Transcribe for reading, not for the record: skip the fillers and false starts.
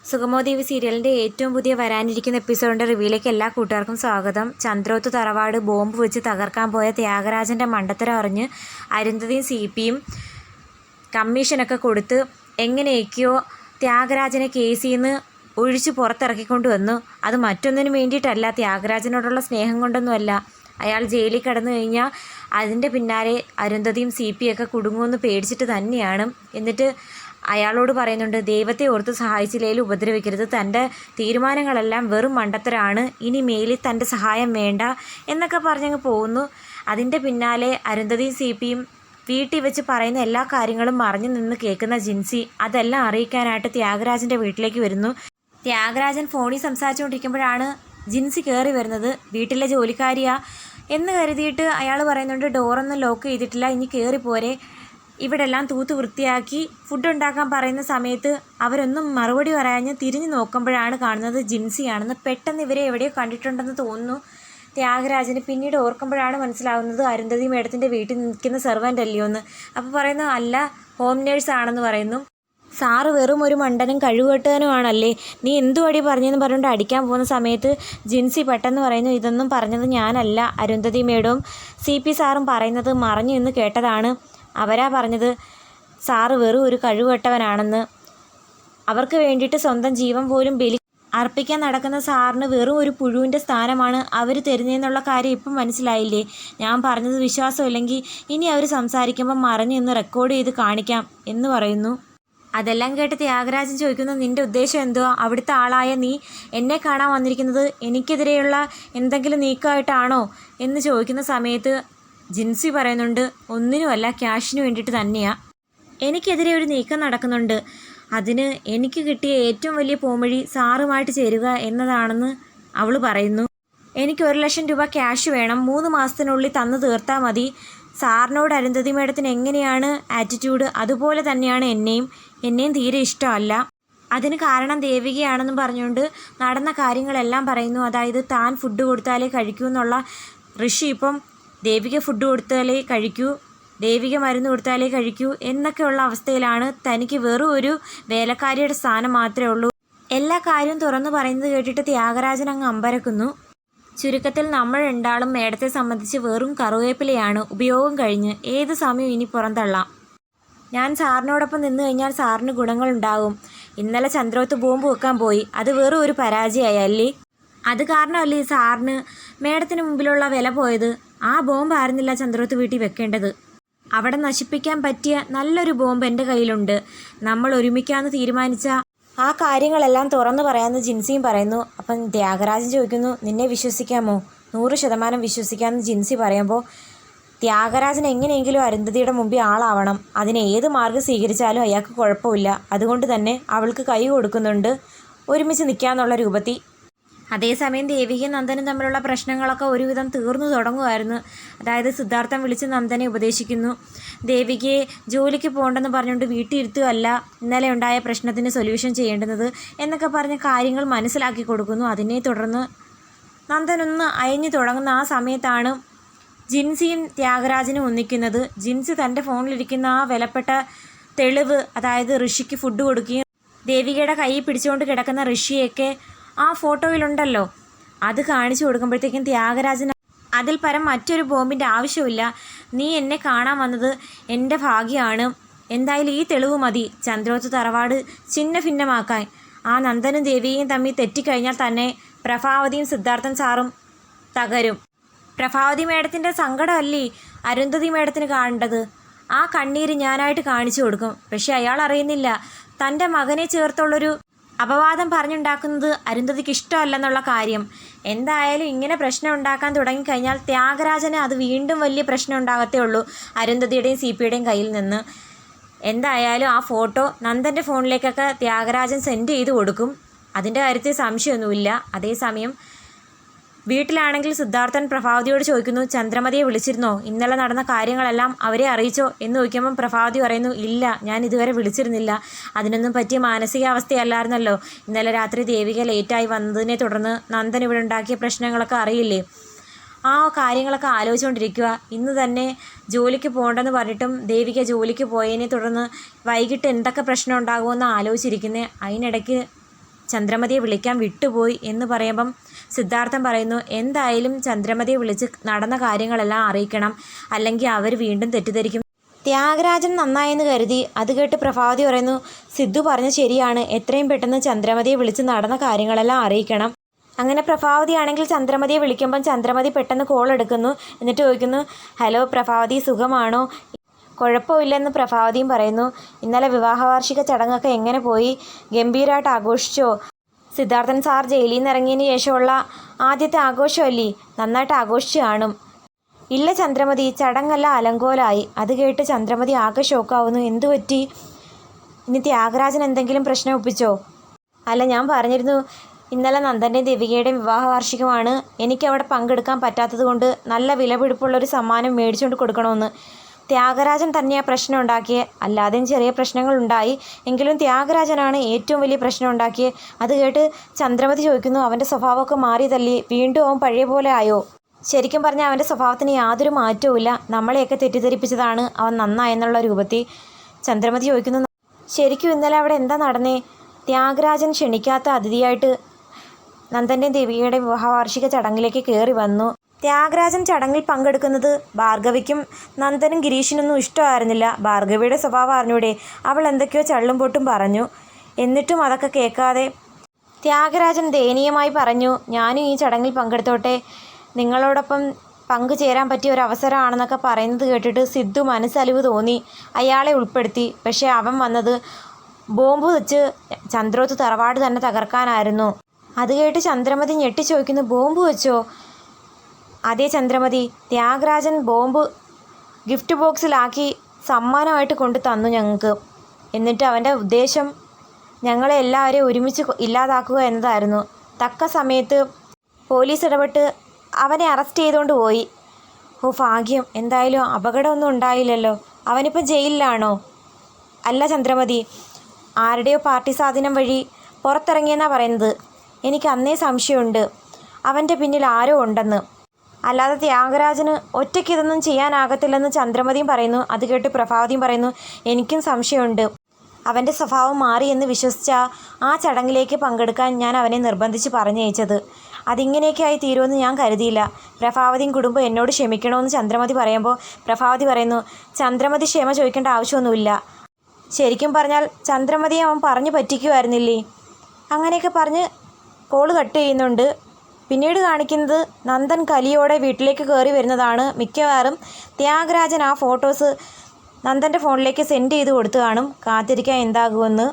സുഗമോദേവി സീരിയലിൻ്റെ ഏറ്റവും പുതിയ വരാനിരിക്കുന്ന എപ്പിസോഡിൻ്റെ റിവ്യൂയിലേക്ക് എല്ലാ കൂട്ടുകാർക്കും സ്വാഗതം. ചന്ദ്രോത്ത് തറവാട് ബോംബ് വെച്ച് തകർക്കാൻ പോയ ത്യാഗരാജൻ്റെ മണ്ടത്തരം അറിഞ്ഞ് അരുന്ധതിയും CPയും കമ്മീഷനൊക്കെ കൊടുത്ത് എങ്ങനെയൊക്കെയോ ത്യാഗരാജനെ കേസിൽ നിന്ന് ഒഴിച്ച് പുറത്തിറക്കിക്കൊണ്ടുവന്നു. അത് മറ്റൊന്നിനും വേണ്ടിയിട്ടല്ല, ത്യാഗരാജനോടുള്ള സ്നേഹം കൊണ്ടൊന്നുമല്ല. അയാൾ ജയിലിൽ കിടന്നു കഴിഞ്ഞാൽ അതിൻ്റെ പിന്നാലെ അരുന്ധതിയും CPയൊക്കെ കുടുങ്ങുമെന്ന് പേടിച്ചിട്ട് തന്നെയാണ്. എന്നിട്ട് അയാളോട് പറയുന്നുണ്ട്, ദൈവത്തെ ഓർത്ത് സഹായിച്ചില്ലേലും ഉപദ്രവിക്കരുത്, തൻ്റെ തീരുമാനങ്ങളെല്ലാം വെറും മണ്ടത്തരാണ്, ഇനി മേലിൽ തൻ്റെ സഹായം വേണ്ട എന്നൊക്കെ പറഞ്ഞങ്ങ് പോകുന്നു. അതിൻ്റെ പിന്നാലെ അരുന്ധതിയും CPയും വീട്ടിൽ വെച്ച് പറയുന്ന എല്ലാ കാര്യങ്ങളും മറിഞ്ഞു നിന്ന് കേൾക്കുന്ന ജിൻസി അതെല്ലാം അറിയിക്കാനായിട്ട് ത്യാഗരാജൻ്റെ വീട്ടിലേക്ക് വരുന്നു. ത്യാഗരാജൻ ഫോണിൽ സംസാരിച്ചുകൊണ്ടിരിക്കുമ്പോഴാണ് ജിൻസി കയറി വരുന്നത്. വീട്ടിലെ ജോലിക്കാരിയാ എന്ന് കരുതിയിട്ട് അയാൾ പറയുന്നുണ്ട്, ഡോറൊന്നും ലോക്ക് ചെയ്തിട്ടില്ല, ഇനി കയറി പോരെ, ഇവിടെ എല്ലാം തൂത്ത് വൃത്തിയാക്കി ഫുഡ് ഉണ്ടാക്കാൻ പറയുന്ന സമയത്ത് അവരൊന്നും മറുപടി പറയാഞ്ഞ് തിരിഞ്ഞു നോക്കുമ്പോഴാണ് കാണുന്നത് ജിൻസിയാണെന്ന്. പെട്ടെന്ന് ഇവരെ എവിടെയോ കണ്ടിട്ടുണ്ടെന്ന് തോന്നുന്നു ത്യാഗരാജന്. പിന്നീട് ഓർക്കുമ്പോഴാണ് മനസ്സിലാവുന്നത് അരുന്ധതി മേഡത്തിൻ്റെ വീട്ടിൽ നിൽക്കുന്ന സെർവൻ്റ് അല്ലയോ എന്ന്. അപ്പോൾ പറയുന്നു, അല്ല, ഹോം നേഴ്സ് ആണെന്ന് പറയുന്നു. സാറ് വെറും ഒരു മണ്ടനും കഴിവുകെട്ടവനുമാണല്ലേ, നീ എന്തു വഴി പറഞ്ഞെന്ന് പറഞ്ഞുകൊണ്ട് അടിക്കാൻ പോകുന്ന സമയത്ത് ജിൻസി പെട്ടെന്ന് പറയുന്നു, ഇതൊന്നും പറഞ്ഞത് ഞാനല്ല, അരുന്ധതി മേഡവും CP സാറും പറയുന്നത് മറഞ്ഞു എന്ന് കേട്ടതാണ്. അവരാ പറഞ്ഞത് സാറ് വെറും ഒരു കഴിവുകെട്ടവനാണെന്ന്. അവർക്ക് വേണ്ടിയിട്ട് സ്വന്തം ജീവൻ പോലും ബലി അർപ്പിക്കാൻ നടക്കുന്ന സാറിന് വെറും ഒരു പുഴുവിൻ്റെ സ്ഥാനമാണ് അവർ തരുന്നതെന്നുള്ള കാര്യം ഇപ്പം മനസ്സിലായില്ലേ? ഞാൻ പറഞ്ഞത് വിശ്വാസമില്ലെങ്കിൽ ഇനി അവർ സംസാരിക്കുമ്പോൾ മറഞ്ഞു എന്ന് റെക്കോർഡ് ചെയ്ത് കാണിക്കാം എന്ന് പറയുന്നു. അതെല്ലാം കേട്ട് ത്യാഗരാജൻ ചോദിക്കുന്നു, നിൻ്റെ ഉദ്ദേശം എന്തുവാ? അവിടുത്തെ ആളായ നീ എന്നെ കാണാൻ വന്നിരിക്കുന്നത് എനിക്കെതിരെയുള്ള എന്തെങ്കിലും നീക്കമായിട്ടാണോ എന്ന് ചോദിക്കുന്ന സമയത്ത് ജിൻസി പറയുന്നുണ്ട്, ഒന്നിനുമല്ല, ക്യാഷിന് വേണ്ടിയിട്ട് തന്നെയാണ്. എനിക്കെതിരെ ഒരു നീക്കം നടക്കുന്നുണ്ട്, അതിന് എനിക്ക് കിട്ടിയ ഏറ്റവും വലിയ പോംവഴി സാറുമായിട്ട് ചേരുക എന്നതാണെന്ന് അവൾ പറയുന്നു. എനിക്ക് 1,00,000 രൂപ ക്യാഷ് വേണം, 3 മാസത്തിനുള്ളിൽ തന്നു തീർത്താൽ മതി. സാറിനോട് അരുന്ധതി മേഡത്തിന് എങ്ങനെയാണ് ആറ്റിറ്റ്യൂഡ്, അതുപോലെ തന്നെയാണ് എന്നെയും തീരെ ഇഷ്ടമല്ല. അതിന് കാരണം ദേവികയാണെന്നും പറഞ്ഞുകൊണ്ട് നടന്ന കാര്യങ്ങളെല്ലാം പറയുന്നു. അതായത് താൻ ഫുഡ് കൊടുത്താലേ കഴിക്കൂ എന്നുള്ള ഋഷി ഇപ്പം ദേവിക ഫുഡ് കൊടുത്താലേ കഴിക്കൂ, ദേവിക മരുന്ന് കൊടുത്താലേ കഴിക്കൂ എന്നൊക്കെയുള്ള അവസ്ഥയിലാണ്. തനിക്ക് വെറും ഒരു വേലക്കാരിയുടെ സ്ഥാനം മാത്രമേ ഉള്ളൂ. എല്ലാ കാര്യവും തുറന്നു പറയുന്നത് കേട്ടിട്ട് ത്യാഗരാജൻ അങ്ങ് അമ്പരക്കുന്നു. ചുരുക്കത്തിൽ നമ്മൾ രണ്ടാളും മേഡത്തെ സംബന്ധിച്ച് വെറും കറുവേപ്പിലയാണ്, ഉപയോഗം കഴിഞ്ഞ് ഏത് സമയവും ഇനി പുറന്തള്ളാം. ഞാൻ സാറിനോടൊപ്പം നിന്ന് കഴിഞ്ഞാൽ സാറിന് ഗുണങ്ങളുണ്ടാകും. ഇന്നലെ ചന്ദ്രോത്ത് ബോംബ് വെക്കാൻ പോയി, അത് വെറും ഒരു പരാജയമല്ലേ? അത് കാരണമല്ലേ സാറിന് മേഡത്തിന് മുമ്പിലുള്ള വില പോയത്? ആ ബോംബ് ആയിരുന്നില്ല ചന്ദ്രോത്ത് വീട്ടിൽ വെക്കേണ്ടത്. അവിടെ നശിപ്പിക്കാൻ പറ്റിയ നല്ലൊരു ബോംബ് എൻ്റെ കയ്യിലുണ്ട്. നമ്മൾ ഒരുമിക്കാമെന്ന് തീരുമാനിച്ച ആ കാര്യങ്ങളെല്ലാം തുറന്നു പറയാമെന്ന് ജിൻസിയും പറയുന്നു. അപ്പം ത്യാഗരാജൻ ചോദിക്കുന്നു, നിന്നെ വിശ്വസിക്കാമോ? 100% വിശ്വസിക്കാമെന്ന് ജിൻസി പറയുമ്പോൾ ത്യാഗരാജൻ എങ്ങനെയെങ്കിലും അരുന്ധതിയുടെ മുമ്പിൽ ആളാവണം. അതിന് ഏത് മാർഗ്ഗം സ്വീകരിച്ചാലും അയാൾക്ക് കുഴപ്പമില്ല. അതുകൊണ്ട് തന്നെ അവൾക്ക് കൈ കൊടുക്കുന്നുണ്ട്, ഒരുമിച്ച് നിൽക്കാമെന്നുള്ള രൂപത്തിൽ. അതേസമയം ദേവികയും നന്ദനും തമ്മിലുള്ള പ്രശ്നങ്ങളൊക്കെ ഒരുവിധം തീർന്നു തുടങ്ങുമായിരുന്നു. അതായത് സിദ്ധാർത്ഥൻ വിളിച്ച് നന്ദനെ ഉപദേശിക്കുന്നു, ദേവികയെ ജോലിക്ക് പോകണ്ടെന്ന് പറഞ്ഞുകൊണ്ട് വീട്ടിലിരുത്തുകയല്ല ഇന്നലെ ഉണ്ടായ പ്രശ്നത്തിന് സൊല്യൂഷൻ ചെയ്യേണ്ടുന്നത് എന്നൊക്കെ പറഞ്ഞ് കാര്യങ്ങൾ മനസ്സിലാക്കി കൊടുക്കുന്നു. അതിനെ തുടർന്ന് നന്ദനൊന്ന് അയഞ്ഞു തുടങ്ങുന്ന ആ സമയത്താണ് ജിൻസിയും ത്യാഗരാജനും ഒന്നിക്കുന്നത്. ജിൻസി തൻ്റെ ഫോണിലിരിക്കുന്ന ആ വിലപ്പെട്ട തെളിവ്, അതായത് ഋഷിക്ക് ഫുഡ് കൊടുക്കുകയും ദേവികയുടെ കൈ പിടിച്ചുകൊണ്ട് കിടക്കുന്ന ഋഷിയൊക്കെ ആ ഫോട്ടോയിലുണ്ടല്ലോ, അത് കാണിച്ചു കൊടുക്കുമ്പോഴത്തേക്കും ത്യാഗരാജൻ അതിൽ പരം മറ്റൊരു ബോംബിൻ്റെ ആവശ്യമില്ല, നീ എന്നെ കാണാൻ വന്നത് എൻ്റെ ഭാഗ്യമാണ്, എന്തായാലും ഈ തെളിവ് മതി ചന്ദ്രോത്ത് തറവാട് ഛിന്ന ഭിന്നമാക്കാൻ. ആ നന്ദനും ദേവിയും തമ്മിൽ തെറ്റിക്കഴിഞ്ഞാൽ തന്നെ പ്രഭാവതിയും സിദ്ധാർത്ഥൻ സാറും തകരും. പ്രഭാവതി മേഡത്തിൻ്റെ സങ്കടമല്ലേ അരുന്ധതി മേഡത്തിന് കാണേണ്ടത്? ആ കണ്ണീര് ഞാനായിട്ട് കാണിച്ചു കൊടുക്കും. പക്ഷെ അയാൾ അറിയുന്നില്ല, തൻ്റെ മകനെ ചേർത്തുള്ളൊരു അപവാദം പറഞ്ഞുണ്ടാക്കുന്നത് അരുന്ധതിക്ക് ഇഷ്ടമല്ലെന്നുള്ള കാര്യം. എന്തായാലും ഇങ്ങനെ പ്രശ്നം ഉണ്ടാക്കാൻ തുടങ്ങിക്കഴിഞ്ഞാൽ ത്യാഗരാജന് അത് വീണ്ടും വലിയ പ്രശ്നം ഉണ്ടാകത്തേ ഉള്ളൂ അരുന്ധതിയുടെയും CPയുടെയും കയ്യിൽ നിന്ന്. എന്തായാലും ആ ഫോട്ടോ നന്ദൻ്റെ ഫോണിലേക്കൊക്കെ ത്യാഗരാജൻ സെൻഡ് ചെയ്ത് കൊടുക്കും, അതിൻ്റെ കാര്യത്തിൽ സംശയമൊന്നുമില്ല. അതേസമയം വീട്ടിലാണെങ്കിൽ സിദ്ധാർത്ഥൻ പ്രഭാവതിയോട് ചോദിക്കുന്നു, ചന്ദ്രമതിയെ വിളിച്ചിരുന്നോ? ഇന്നലെ നടന്ന കാര്യങ്ങളെല്ലാം അവരെ അറിയിച്ചോ എന്ന് ചോദിക്കുമ്പം പ്രഭാവതി പറയുന്നു, ഇല്ല, ഞാൻ ഇതുവരെ വിളിച്ചിരുന്നില്ല. അതിനൊന്നും പറ്റിയ മാനസികാവസ്ഥയല്ലായിരുന്നല്ലോ. ഇന്നലെ രാത്രി ദേവിക ലേറ്റായി വന്നതിനെ തുടർന്ന് നന്ദൻ ഇവിടെ ഉണ്ടാക്കിയ പ്രശ്നങ്ങളൊക്കെ അറിയില്ലേ? ആ കാര്യങ്ങളൊക്കെ ആലോചിച്ചുകൊണ്ടിരിക്കുക. ഇന്ന് തന്നെ ജോലിക്ക് പോകണ്ടെന്ന് പറഞ്ഞിട്ടും ദേവിക ജോലിക്ക് പോയതിനെ തുടർന്ന് വൈകിട്ട് എന്തൊക്കെ പ്രശ്നം ഉണ്ടാകുമെന്ന് ആലോചിച്ചിരിക്കുന്നത്. അതിനിടയ്ക്ക് ചന്ദ്രമതിയെ വിളിക്കാൻ വിട്ടുപോയി എന്ന് പറയുമ്പം സിദ്ധാർത്ഥൻ പറയുന്നു, എന്തായാലും ചന്ദ്രമതിയെ വിളിച്ച് നടന്ന കാര്യങ്ങളെല്ലാം അറിയിക്കണം, അല്ലെങ്കിൽ അവർ വീണ്ടും തെറ്റിദ്ധരിക്കും. ത്യാഗരാജൻ നന്നായെന്ന് കരുതി. അത് കേട്ട് പ്രഭാവതി പറയുന്നു, സിദ്ധു പറഞ്ഞ ശരിയാണ്, എത്രയും പെട്ടെന്ന് ചന്ദ്രമതിയെ വിളിച്ച് നടന്ന കാര്യങ്ങളെല്ലാം അറിയിക്കണം. അങ്ങനെ പ്രഭാവതി ആണെങ്കിൽ ചന്ദ്രമതിയെ വിളിക്കുമ്പം ചന്ദ്രമതി പെട്ടെന്ന് കോൾ എടുക്കുന്നു. എന്നിട്ട് ചോദിക്കുന്നു, ഹലോ പ്രഭാവതി, സുഖമാണോ? കുഴപ്പമില്ലെന്ന് പ്രഭാവതിയും പറയുന്നു. ഇന്നലെ വിവാഹ വാർഷിക ചടങ്ങൊക്കെ എങ്ങനെ പോയി? ഗംഭീരമായിട്ട് ആഘോഷിച്ചോ? സിദ്ധാർത്ഥൻ സാർ ജയിലിൽ നിന്ന് ഇറങ്ങിയതിന് ശേഷമുള്ള ആദ്യത്തെ ആഘോഷമല്ലേ, നന്നായിട്ട് ആഘോഷിച്ചു കാണും. ഇല്ല ചന്ദ്രമതി, ചടങ്ങെല്ലാം അലങ്കോലായി. അത് കേട്ട് ചന്ദ്രമതി ആകെ ഷോക്കാവുന്നു. എന്തു പറ്റി? ഇനി ത്യാഗരാജൻ എന്തെങ്കിലും പ്രശ്നം ഒപ്പിച്ചോ? അല്ല, ഞാൻ പറഞ്ഞിരുന്നു ഇന്നലെ നന്ദൻ്റെയും ദേവികയുടെയും വിവാഹ വാർഷികമാണ്, എനിക്കവിടെ പങ്കെടുക്കാൻ പറ്റാത്തത് കൊണ്ട് നല്ല വിലപിടിപ്പുള്ളൊരു സമ്മാനം മേടിച്ചുകൊണ്ട് കൊടുക്കണമെന്ന്. ത്യാഗരാജൻ തന്നെയാണ് പ്രശ്നം ഉണ്ടാക്കിയത്, അല്ലാതെയും ചെറിയ പ്രശ്നങ്ങളുണ്ടായി, എങ്കിലും ത്യാഗരാജനാണ് ഏറ്റവും വലിയ പ്രശ്നം ഉണ്ടാക്കിയത്. അത് കേട്ട് ചന്ദ്രമതി ചോദിക്കുന്നു, അവൻ്റെ സ്വഭാവമൊക്കെ മാറിയതല്ലേ, വീണ്ടും അവൻ പഴയ പോലെ ആയോ? ശരിക്കും പറഞ്ഞാൽ അവൻ്റെ സ്വഭാവത്തിന് യാതൊരു മാറ്റവുമില്ല, നമ്മളെയൊക്കെ തെറ്റിദ്ധരിപ്പിച്ചതാണ് അവൻ നന്നായെന്നുള്ള രൂപത്തിൽ. ചന്ദ്രമതി ചോദിക്കുന്നു, ശരിക്കും ഇന്നലെ അവിടെ എന്താ നടന്നേ? ത്യാഗരാജൻ ക്ഷണിക്കാത്ത അതിഥിയായിട്ട് നന്ദൻ്റെയും ദേവികയുടെ വിവാഹ വാർഷിക ചടങ്ങിലേക്ക് കയറി വന്നു. ത്യാഗരാജൻ ചടങ്ങിൽ പങ്കെടുക്കുന്നത് ഭാർഗവിക്കും നന്ദനും ഗിരീഷിനൊന്നും ഇഷ്ടമായിരുന്നില്ല. ഭാർഗവിയുടെ സ്വഭാവം അറിഞ്ഞൂടെ, അവൾ എന്തൊക്കെയോ ചള്ളും പൊട്ടും പറഞ്ഞു. എന്നിട്ടും അതൊക്കെ കേൾക്കാതെ ത്യാഗരാജൻ ദയനീയമായി പറഞ്ഞു, ഞാനും ഈ ചടങ്ങിൽ പങ്കെടുത്തോട്ടെ, നിങ്ങളോടൊപ്പം പങ്കുചേരാൻ പറ്റിയ ഒരു അവസരമാണെന്നൊക്കെ പറയുന്നത് കേട്ടിട്ട് സിദ്ധു മനസ്സലിവ് തോന്നി, അയാളെ ഉൾപ്പെടുത്തി. പക്ഷേ അവൻ വന്നത് ബോംബ് വെച്ച് ചന്ദ്രോത്ത് തറവാട് തന്നെ തകർക്കാനായിരുന്നു. അത് കേട്ട് ചന്ദ്രമതി ഞെട്ടി ചോദിക്കുന്നു, ബോംബ് വെച്ചോ? അതേ ചന്ദ്രമതി, ത്യാഗരാജൻ ബോംബ് ഗിഫ്റ്റ് ബോക്സിലാക്കി സമ്മാനമായിട്ട് കൊണ്ടു തന്നു ഞങ്ങൾക്ക്. എന്നിട്ട് അവൻ്റെ ഉദ്ദേശം ഞങ്ങളെ എല്ലാവരെയും ഒരുമിച്ച് ഇല്ലാതാക്കുക എന്നതായിരുന്നു. തക്ക സമയത്ത് പോലീസ് ഇടപെട്ട് അവനെ അറസ്റ്റ് ചെയ്തുകൊണ്ട് പോയി. ഓ ഭാഗ്യം, എന്തായാലും അപകടമൊന്നും ഉണ്ടായില്ലല്ലോ. അവനിപ്പോൾ ജയിലിലാണോ? അല്ല ചന്ദ്രമതി, ആരുടെയോ പാർട്ടി സ്വാധീനം വഴി പുറത്തിറങ്ങിയെന്നാണ് പറയുന്നത്. എനിക്ക് അന്നേ സംശയമുണ്ട് അവൻ്റെ പിന്നിൽ ആരോ ഉണ്ടെന്ന്. അല്ലാതെ ത്യാഗരാജന് ഒറ്റയ്ക്ക് ഇതൊന്നും ചെയ്യാനാകത്തില്ലെന്ന് ചന്ദ്രമതിയും പറയുന്നു. അത് കേട്ട് പ്രഭാവതിയും പറയുന്നു, എനിക്കും സംശയമുണ്ട്, അവൻ്റെ സ്വഭാവം മാറിയെന്ന് വിശ്വസിച്ച ആ ചടങ്ങിലേക്ക് പങ്കെടുക്കാൻ ഞാൻ അവനെ നിർബന്ധിച്ച് പറഞ്ഞയച്ചത്. അതിങ്ങനെയൊക്കെ ആയി തീരുമെന്ന് ഞാൻ കരുതിയില്ല. പ്രഭാവതിയും കുടുംബം എന്നോട് ക്ഷമിക്കണമെന്ന് ചന്ദ്രമതി പറയുമ്പോൾ പ്രഭാവതി പറയുന്നു, ചന്ദ്രമതി ക്ഷമ ചോദിക്കേണ്ട ആവശ്യമൊന്നുമില്ല. ശരിക്കും പറഞ്ഞാൽ ചന്ദ്രമതിയെ അവൻ പറഞ്ഞു പറ്റിക്കുമായിരുന്നില്ലേ? അങ്ങനെയൊക്കെ പറഞ്ഞ് കോള് കട്ട് ചെയ്യുന്നുണ്ട്. പിന്നീട് കാണിക്കുന്നത് നന്ദൻ കലിയോടെ വീട്ടിലേക്ക് കയറി വരുന്നതാണ്. മിക്കവാറും ത്യാഗരാജൻ ആ ഫോട്ടോസ് നന്ദൻ്റെ ഫോണിലേക്ക് സെൻഡ് ചെയ്ത് കൊടുത്തു കാണും. കാത്തിരിക്കാൻ എന്താകുമെന്ന്.